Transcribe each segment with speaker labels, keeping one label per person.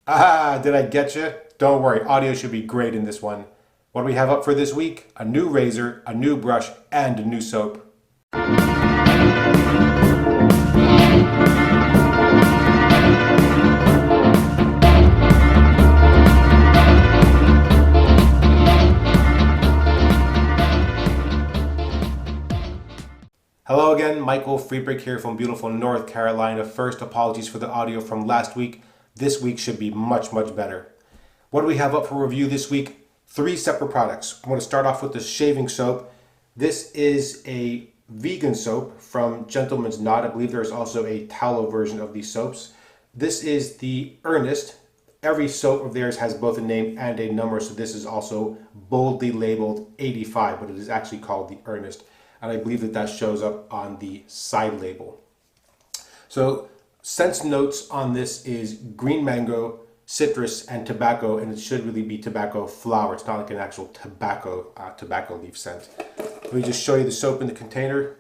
Speaker 1: Ah, did I get you? Don't worry, audio should be great in this one. What do we have up for this week? A new razor, a new brush, and a new soap. Hello again, Michael Friedrich here from beautiful North Carolina. First, apologies for the audio from last week. This week should be much better. What do we have up for review this week? 3 separate products. I'm going to start off with the shaving soap. This is a vegan soap from Gentleman's Knot. I believe there is also a tallow version of these soaps. This is the Ernest. Every soap of theirs has both a name and a number, so this is also boldly labeled 85, but it is actually called the Ernest. And I believe that shows up on the side label. So scent notes on this is green mango, citrus, and tobacco, and it should really be tobacco flower. It's not like an actual tobacco leaf scent. Let me just show you the soap in the container.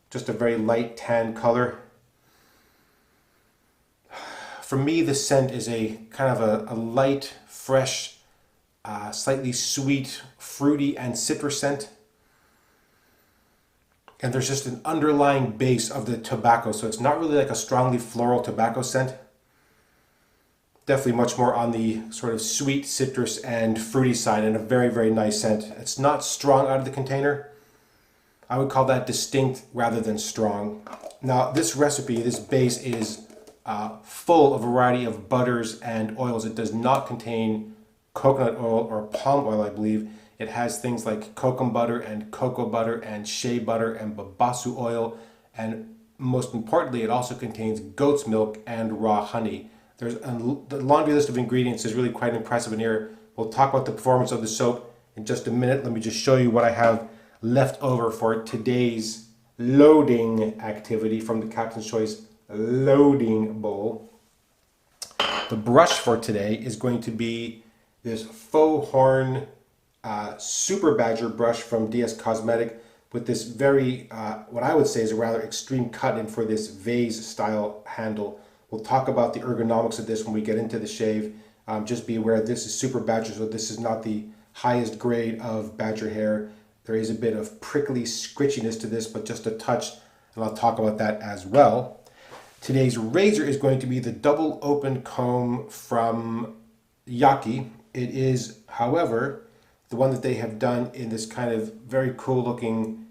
Speaker 1: Just a very light tan color. For me, the scent is a kind of a light, fresh, slightly sweet, fruity, and citrus scent. And there's just an underlying base of the tobacco, so it's not really like a strongly floral tobacco scent. Definitely much more on the sort of sweet citrus and fruity side, and a very nice scent. It's not strong out of the container. I would call that distinct rather than strong. Now this recipe, this base is full of a variety of butters and oils. It does not contain coconut oil or palm oil, I believe. It has things like kokum butter and cocoa butter and shea butter and babasu oil, and most importantly, it also contains goat's milk and raw honey. The laundry list of ingredients is really quite impressive in here. We'll talk about the performance of the soap in just a minute. Let me just show you what I have left over for today's loading activity from the Captain's Choice loading bowl. The brush for today is going to be this faux horn Super Badger brush from DSCosmetic with this very, what I would say is a rather extreme cut in for this vase style handle. We'll talk about the ergonomics of this when we get into the shave. Just be aware this is Super Badger, so this is not the highest grade of badger hair. There is a bit of prickly scritchiness to this, but just a touch, and I'll talk about that as well. Today's razor is going to be the double open comb from Yaqi. It is, however, the one that they have done in this kind of very cool looking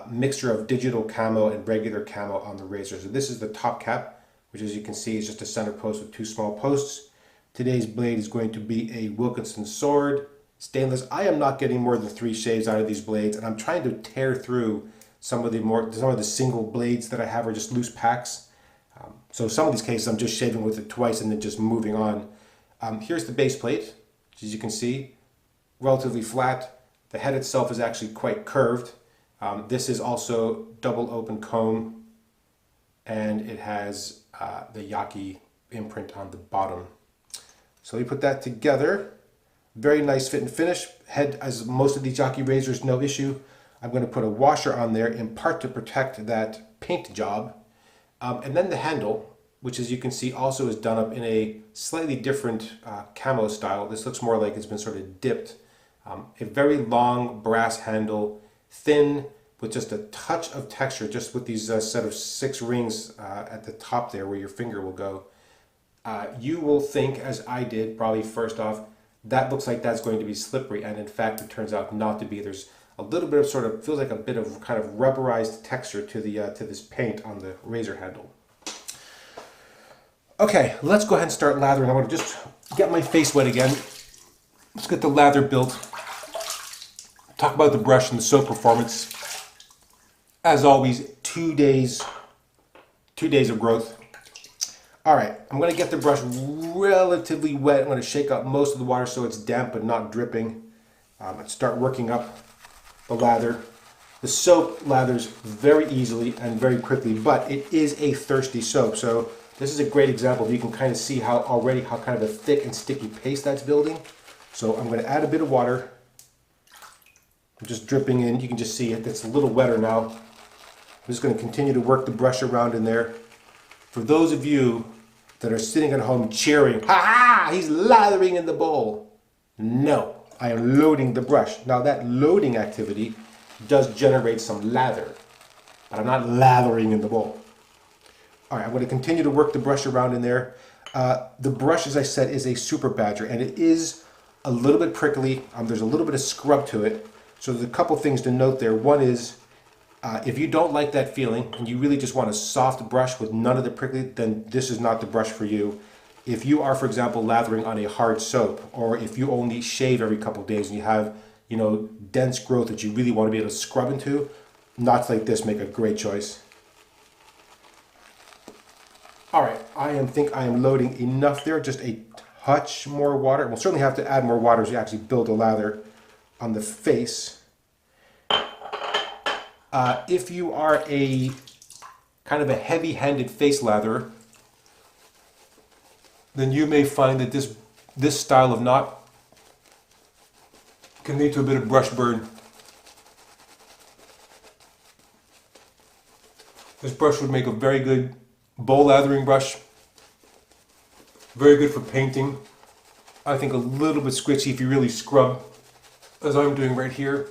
Speaker 1: mixture of digital camo and regular camo on the razor. So this is the top cap, which as you can see is just a center post with 2 small posts. Today's blade is going to be a Wilkinson sword, stainless. I am not getting more than 3 shaves out of these blades, and I'm trying to tear through some of the single blades that I have are just loose packs. So some of these cases I'm just shaving with it twice and then just moving on. Here's the base plate, which as you can see, relatively flat. The head itself is actually quite curved. This is also double open comb, and it has the Yaqi imprint on the bottom. So we put that together. Very nice fit and finish. Head, as most of these Yaqi razors, no issue. I'm going to put a washer on there in part to protect that paint job. And then the handle, which as you can see also is done up in a slightly different camo style. This looks more like it's been sort of dipped. A very long brass handle, thin, with just a touch of texture, just with these set of 6 rings at the top there where your finger will go. You will think, as I did, probably first off, that looks like that's going to be slippery, and in fact it turns out not to be. There's a little bit of sort of, feels like a bit of kind of rubberized texture to the to this paint on the razor handle. Okay, let's go ahead and start lathering. I want to just get my face wet again. Let's get the lather built. Talk about the brush and the soap performance. As always, 2 days of growth. All right, I'm going to get the brush relatively wet. I'm going to shake up most of the water so it's damp but not dripping. And start working up the lather. The soap lathers very easily and very quickly, but it is a thirsty soap. So this is a great example. You can kind of see how kind of a thick and sticky paste that's building. So I'm going to add a bit of water. I'm just dripping in. You can just see it's a little wetter now. I'm just going to continue to work the brush around in there. For those of you that are sitting at home cheering, "Ha ha, he's lathering in the bowl." No, I am loading the brush. Now that loading activity does generate some lather, but I'm not lathering in the bowl. All right, I'm going to continue to work the brush around in there. The brush, as I said, is a Super Badger, and it is a little bit prickly. There's a little bit of scrub to it. So there's a couple things to note there. One is, if you don't like that feeling and you really just want a soft brush with none of the prickly, then this is not the brush for you. If you are, for example, lathering on a hard soap, or if you only shave every couple of days and you have, you know, dense growth that you really want to be able to scrub into, knots like this make a great choice. All right, I think I am loading enough there, just a touch more water. We'll certainly have to add more water as you actually build a lather on the face. If you are a kind of a heavy-handed face latherer, then you may find that this style of knot can lead to a bit of brush burn. This brush would make a very good bowl lathering brush. Very good for painting. I think a little bit squishy if you really scrub, as I'm doing right here.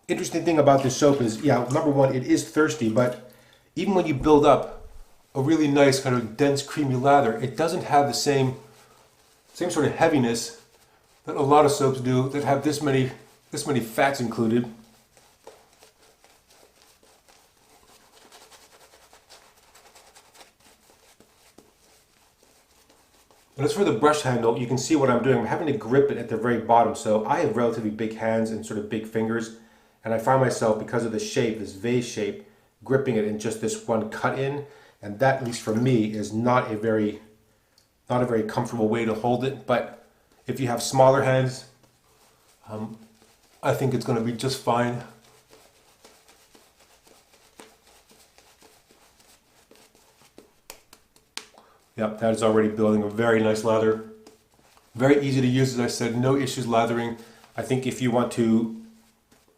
Speaker 1: Interesting thing about this soap is, yeah, number one, it is thirsty, but even when you build up a really nice kind of dense creamy lather, it doesn't have the same sort of heaviness that a lot of soaps do that have this many fats included. And as for the brush handle, you can see what I'm doing. I'm having to grip it at the very bottom. So I have relatively big hands and sort of big fingers. And I find myself, because of the shape, this vase shape, gripping it in just this one cut in. And that, at least for me, is not a very comfortable way to hold it. But if you have smaller hands, I think it's going to be just fine. Yep, that is already building a very nice lather. Very easy to use, as I said, no issues lathering. I think if you want to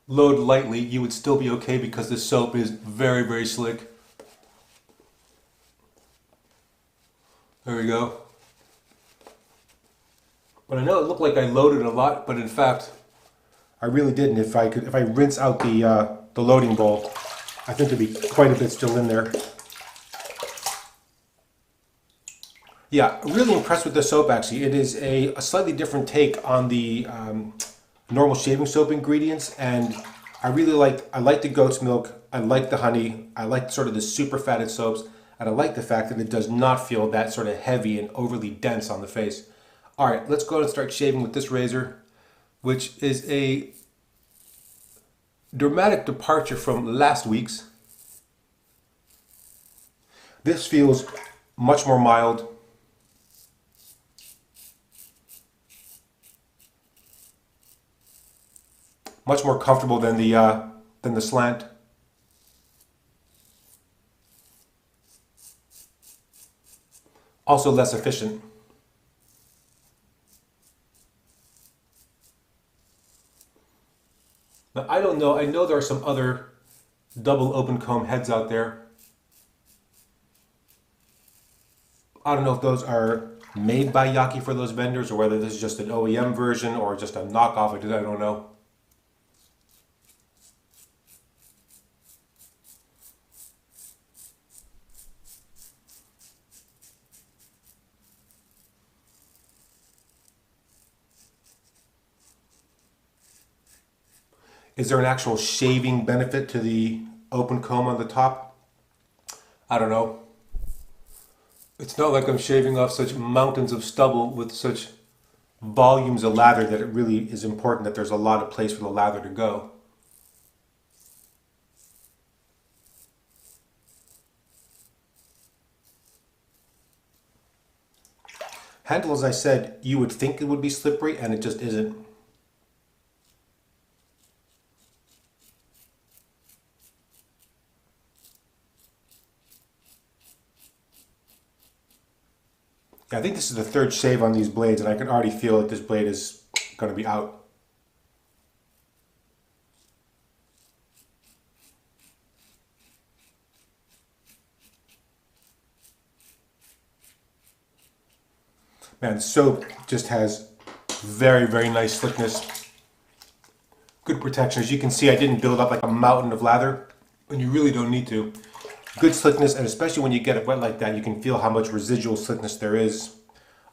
Speaker 1: load lightly, you would still be okay because this soap is very, very slick. There we go. But I know it looked like I loaded a lot, but in fact, I really didn't. If I rinse out the loading bowl, I think there'd be quite a bit still in there. Yeah, really impressed with the soap actually. It is a slightly different take on the normal shaving soap ingredients, and I like the goat's milk, I like the honey, I like sort of the super fatted soaps, and I like the fact that it does not feel that sort of heavy and overly dense on the face. All right, let's go and start shaving with this razor, which is a dramatic departure from last week's. This feels much more mild. Much more comfortable than the slant. Also less efficient. Now I don't know, I know there are some other double open comb heads out there. I don't know if those are made by Yaqi for those vendors or whether this is just an OEM version or just a knockoff, I don't know. Is there an actual shaving benefit to the open comb on the top? I don't know. It's not like I'm shaving off such mountains of stubble with such volumes of lather that it really is important that there's a lot of place for the lather to go. Handle, as I said, you would think it would be slippery and it just isn't. Yeah, I think this is the third shave on these blades, and I can already feel that this blade is going to be out. Man, the soap just has very, very nice slickness. Good protection. As you can see, I didn't build up like a mountain of lather, and you really don't need to. Good slickness, and especially when you get it wet like that, you can feel how much residual slickness there is.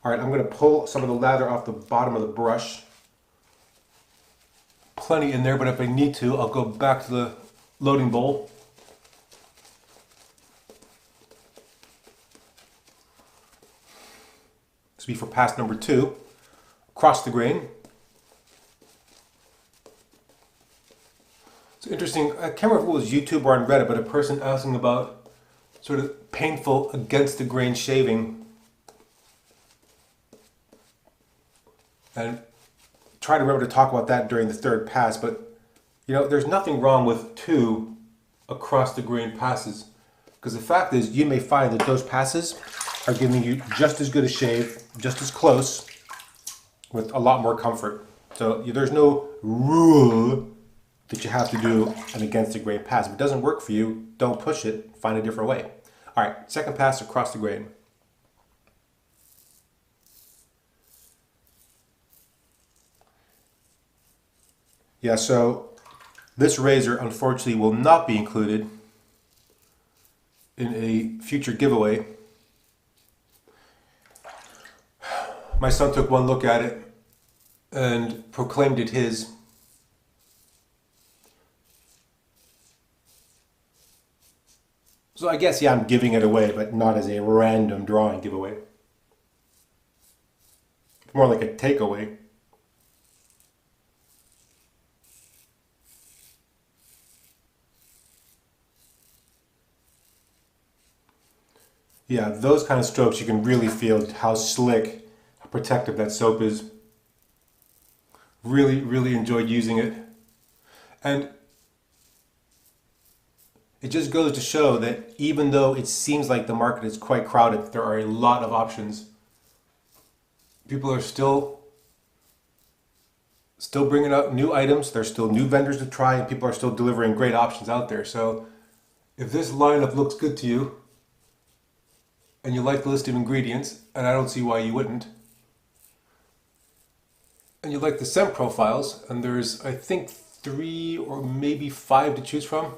Speaker 1: All right, I'm going to pull some of the lather off the bottom of the brush. Plenty in there, but if I need to, I'll go back to the loading bowl. This will be for pass number 2. Across the grain. It's interesting, I can't remember if it was YouTube or on Reddit, but a person asking about sort of painful against the grain shaving. And try to remember to talk about that during the third pass, but you know, there's nothing wrong with 2 across the grain passes. Because the fact is, you may find that those passes are giving you just as good a shave, just as close, with a lot more comfort. So there's no rule that you have to do an against the grain pass. If it doesn't work for you, don't push it, find a different way. All right, second pass across the grain. Yeah, so this razor unfortunately will not be included in a future giveaway. My son took one look at it and proclaimed it his. So I guess, yeah, I'm giving it away, but not as a random drawing giveaway. More like a takeaway. Yeah, those kind of strokes, you can really feel how slick, how protective that soap is. Really, really enjoyed using it. And it just goes to show that even though it seems like the market is quite crowded, there are a lot of options. People are still bringing out new items. There's still new vendors to try, and people are still delivering great options out there. So if this lineup looks good to you, and you like the list of ingredients, and I don't see why you wouldn't, and you like the scent profiles, and there's, I think, 3 or maybe 5 to choose from,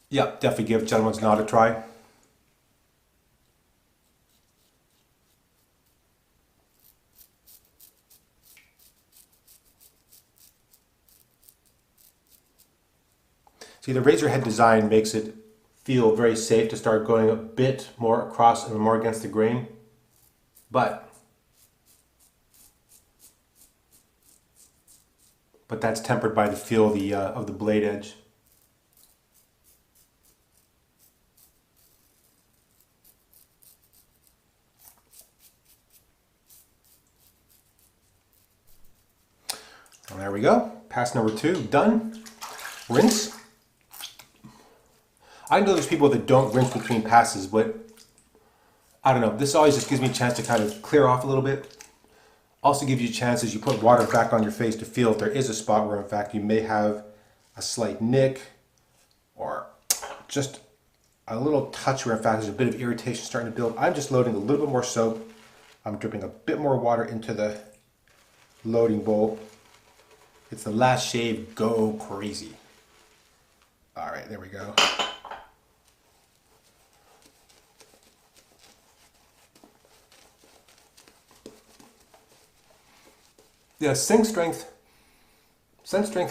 Speaker 1: yeah, definitely give Gentleman's Knot a try. See, the razor head design makes it feel very safe to start going a bit more across and more against the grain, but that's tempered by the feel of the blade edge. Well, there we go. Pass number 2 done. Rinse. I know there's people that don't rinse between passes, but I don't know. This always just gives me a chance to kind of clear off a little bit. Also gives you a chance as you put water back on your face to feel if there is a spot where in fact you may have a slight nick or just a little touch where in fact there's a bit of irritation starting to build. I'm just loading a little bit more soap. I'm dripping a bit more water into the loading bowl. It's the last shave, go crazy. All right, there we go. Yeah, scent strength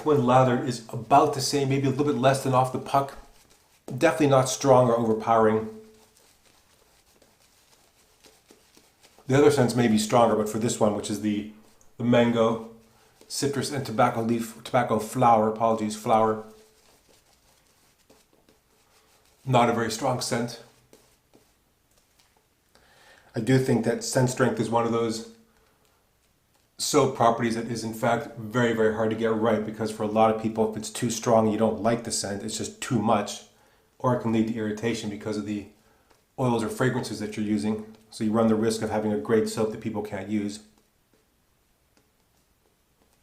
Speaker 1: when lathered is about the same, maybe a little bit less than off the puck. Definitely not strong or overpowering. The other scents may be stronger, but for this one, which is the mango, citrus, and tobacco flower, not a very strong scent. I do think that scent strength is one of those soap properties that is in fact very, very hard to get right, because for a lot of people, if it's too strong and you don't like the scent, it's just too much, or it can lead to irritation because of the oils or fragrances that you're using. So you run the risk of having a great soap that people can't use.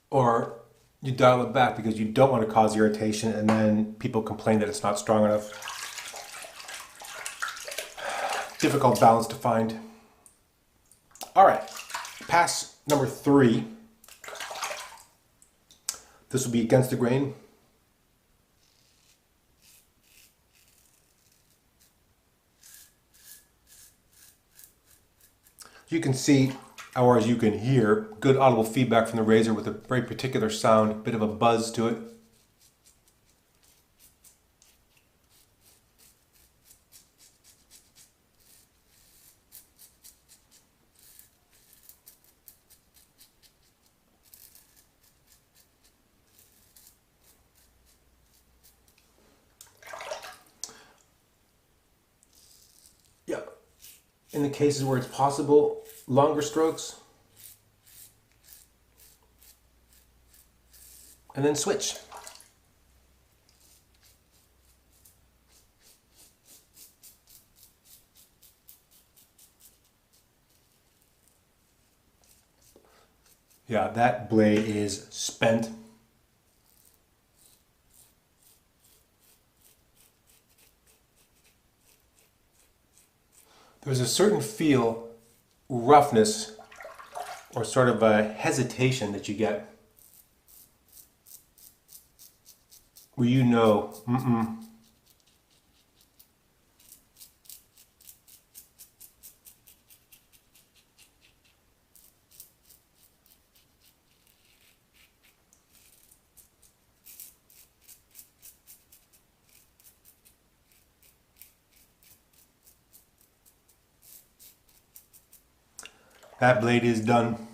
Speaker 1: Or you dial it back because you don't want to cause irritation, and then people complain that it's not strong enough. Difficult balance to find. All right, pass number 3. This will be against the grain. You can see, or as you can hear, good audible feedback from the razor with a very particular sound, bit of a buzz to it. Yeah, in the cases where it's possible, longer strokes, and then switch. Yeah, that blade is spent. There's a certain feel, roughness, or sort of a hesitation that you get where you know, that blade is done.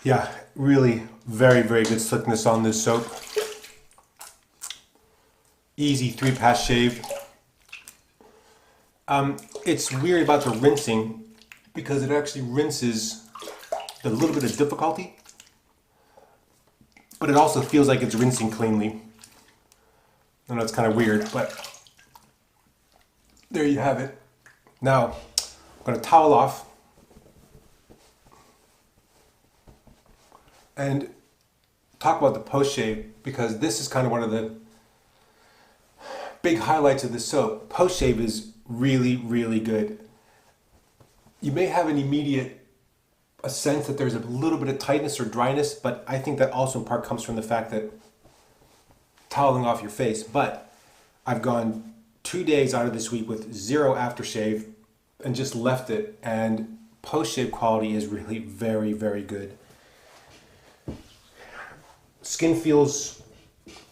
Speaker 1: Yeah, really very, very good slickness on this soap. Easy 3-pass shave. It's weird about the rinsing because it actually rinses with a little bit of difficulty, but it also feels like it's rinsing cleanly. I know it's kind of weird, but there you have it. Now, I'm going to towel off and talk about the post shave, because this is kind of one of the big highlights of the soap. Post shave is really, really good. You may have an immediate sense that there's a little bit of tightness or dryness, but I think that also in part comes from the fact that toweling off your face. But I've gone 2 days out of this week with 0 aftershave and just left it, and post shave quality is really very, very good. Skin feels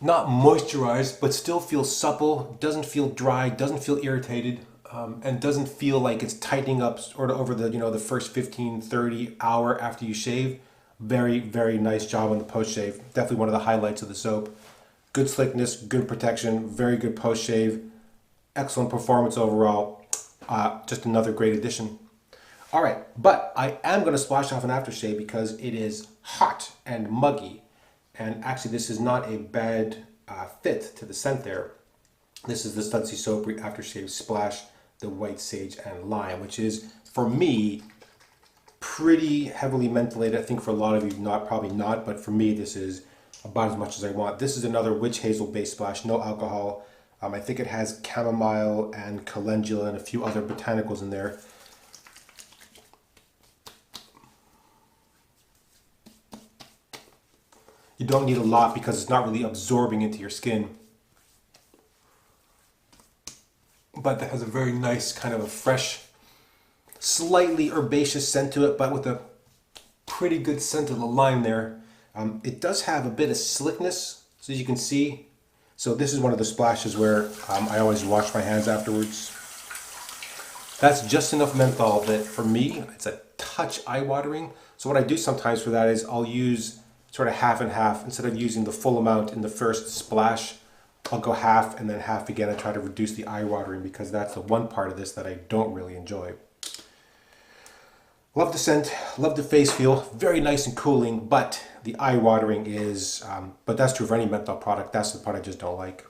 Speaker 1: not moisturized, but still feels supple, doesn't feel dry, doesn't feel irritated, and doesn't feel like it's tightening up sort of over the, the first 15, 30 hour after you shave. Very, very nice job on the post shave. Definitely one of the highlights of the soap. Good slickness, good protection, very good post shave, excellent performance overall. Just another great addition. All right, but I am going to splash off an aftershave because it is hot and muggy. And actually, this is not a bad fit to the scent there. This is the Sudsy Soapery Aftershave Splash, the White Sage and Lime, which is, for me, pretty heavily mentholated. I think for a lot of you, probably not, but for me, this is about as much as I want. This is another witch hazel based splash, no alcohol. I think it has chamomile and calendula and a few other botanicals in there. You don't need a lot because it's not really absorbing into your skin. But that has a very nice kind of a fresh, slightly herbaceous scent to it, but with a pretty good scent of the lime there. It does have a bit of slickness, so as you can see. So this is one of the splashes where I always wash my hands afterwards. That's just enough menthol that for me, it's a touch eye-watering. So what I do sometimes for that is I'll use sort of half and half. Instead of using the full amount in the first splash, I'll go half and then half again and try to reduce the eye watering, because that's the one part of this that I don't really enjoy. Love the scent, love the face feel, very nice and cooling, but the eye watering is, but that's true for any menthol product. That's the part I just don't like.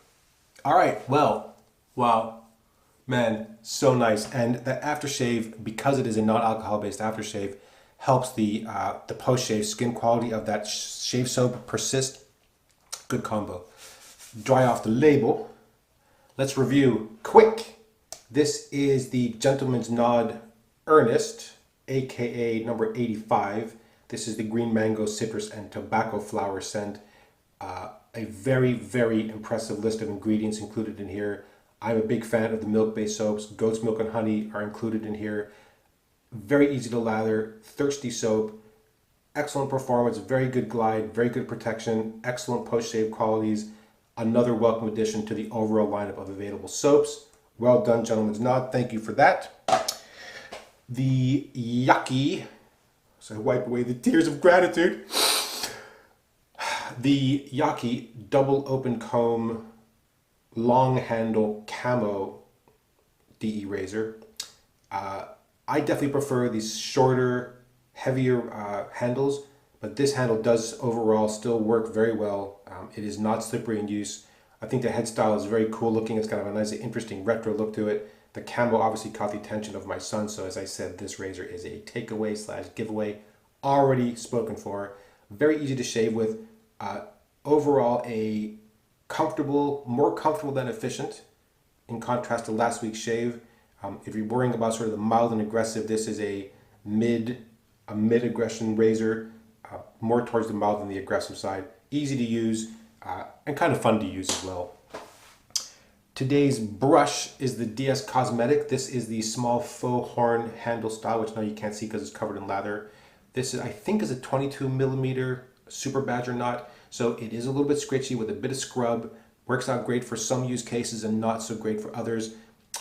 Speaker 1: All right, well, wow, man, so nice. And the aftershave, because it is a non-alcohol based aftershave, helps the post-shave skin quality of that shave soap persist. Good combo. Dry off the label. Let's review quick. This is the Gentleman's Nod Ernest, aka number 85. This is the green mango, citrus, and tobacco flower scent. A very, very impressive list of ingredients included in here. I'm a big fan of the milk-based soaps. Goat's milk and honey are included in here. Very easy to lather, thirsty soap, excellent performance, very good glide, very good protection, excellent post-shave qualities. Another welcome addition to the overall lineup of available soaps. Well done, Gentleman's Nod. Thank you for that. The Yaqi, so I wipe away the tears of gratitude. The Yaqi double open comb long handle camo DE razor. I definitely prefer these shorter, heavier handles, but this handle does overall still work very well. It is not slippery in use. I think the head style is very cool looking. It's kind of a nice, interesting retro look to it. The camo obviously caught the attention of my son, so as I said, this razor is a takeaway / giveaway, already spoken for. Very easy to shave with. Overall, a comfortable, more comfortable than efficient, in contrast to last week's shave. If you're worrying about sort of the mild and aggressive, this is a mid-aggression razor, more towards the mild than the aggressive side. Easy to use and kind of fun to use as well. Today's brush is the DSCosmetic. This is the small faux horn handle style, which now you can't see because it's covered in lather. This is, I think, is a 22 millimeter Super Badger knot, so it is a little bit scratchy with a bit of scrub. Works out great for some use cases and not so great for others.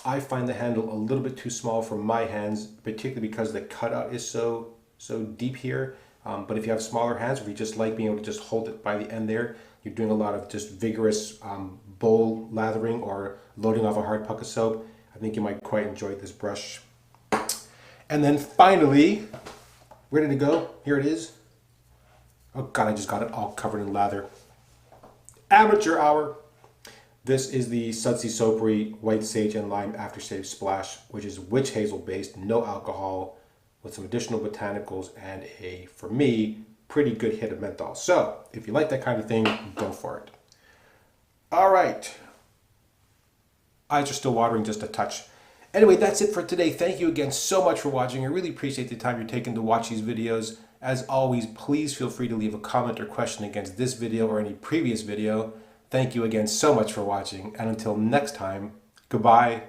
Speaker 1: I find the handle a little bit too small for my hands, particularly because the cutout is so deep here. But if you have smaller hands, or if you just like being able to just hold it by the end there, you're doing a lot of just vigorous bowl lathering or loading off a hard puck of soap, I think you might quite enjoy this brush. And then finally, where did it go? Here it is. Oh God, I just got it all covered in lather. Amateur hour. This is the Sudsy Soapery White Sage and Lime Aftershave Splash, which is witch hazel based, no alcohol, with some additional botanicals and a, for me, pretty good hit of menthol. So, if you like that kind of thing, go for it. All right. Eyes are still watering just a touch. Anyway, that's it for today. Thank you again so much for watching. I really appreciate the time you're taking to watch these videos. As always, please feel free to leave a comment or question against this video or any previous video. Thank you again so much for watching, and until next time, goodbye.